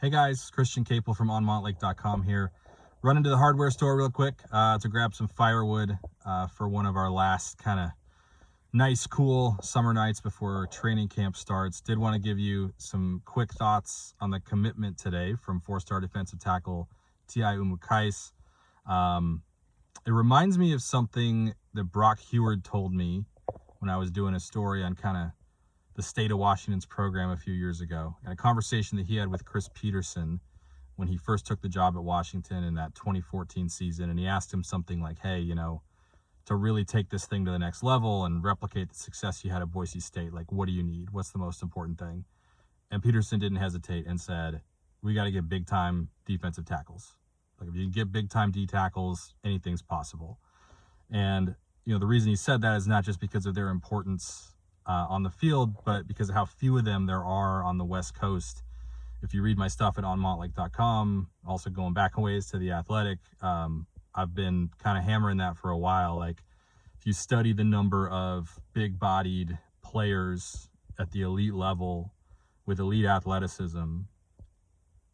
Hey guys, Christian Capel from onmontlake.com here. Running to the hardware store real quick to grab some firewood for one of our last kind of nice, cool summer nights before training camp starts. Did want to give you some quick thoughts on the commitment today from four-star defensive tackle TI Umu-Cais. It reminds me of something that Brock Heward told me when I was doing a story on kind of the state of Washington's program a few years ago, and a conversation that he had with Chris Peterson when he first took the job at Washington in that 2014 season. And he asked him something like, hey, to really take this thing to the next level and replicate the success you had at Boise State, like, what do you need? What's the most important thing? And Peterson didn't hesitate and said, we got to get big time defensive tackles. Like, if you get big time D tackles, anything's possible. And the reason he said that is not just because of their importance on the field, but because of how few of them there are on the West Coast. If you read my stuff at onmontlake.com, also going back a ways to The Athletic, I've been kind of hammering that for a while. Like, if you study the number of big-bodied players at the elite level with elite athleticism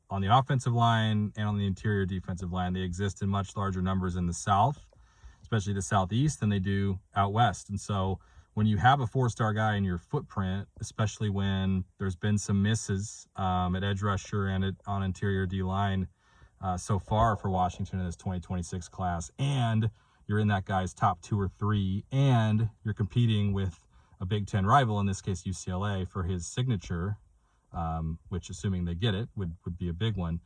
on the offensive line and on the interior defensive line, they exist in much larger numbers in the South, especially the Southeast, than they do out West. And so when you have a four-star guy in your footprint, especially when there's been some misses at edge rusher and on interior D-line so far for Washington in this 2026 class, and you're in that guy's top 2 or 3, and you're competing with a Big Ten rival, in this case UCLA, for his signature, which, assuming they get it, would be a big one,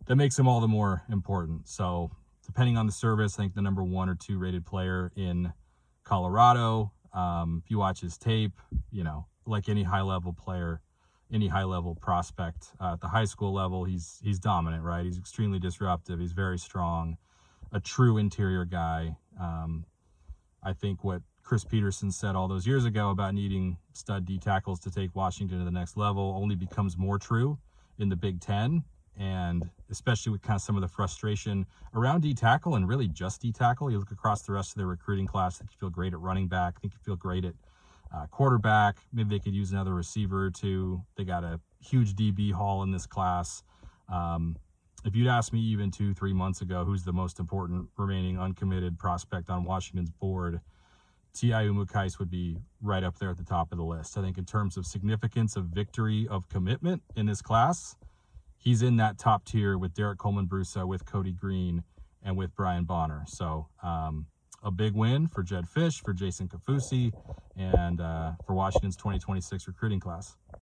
that makes him all the more important. So depending on the service, I think the number 1 or 2 rated player in Colorado. If you watch his tape, like any high-level player, any high-level prospect at the high school level, he's dominant, right? He's extremely disruptive. He's very strong, a true interior guy. I think what Chris Peterson said all those years ago about needing stud D tackles to take Washington to the next level only becomes more true in the Big Ten, and especially with kind of some of the frustration around D tackle, and really just D tackle. You look across the rest of their recruiting class, I think you feel great at running back. I think you feel great at quarterback. Maybe they could use another receiver or two. They got a huge DB haul in this class. If you'd asked me even 2-3 months ago who's the most important remaining uncommitted prospect on Washington's board, TI Umu-Cais would be right up there at the top of the list. I think in terms of significance of victory of commitment in this class, he's in that top tier with Derek Coleman-Brusa, with Cody Green, and with Brian Bonner. So a big win for Jed Fish, for Jason Kafusi, and for Washington's 2026 recruiting class.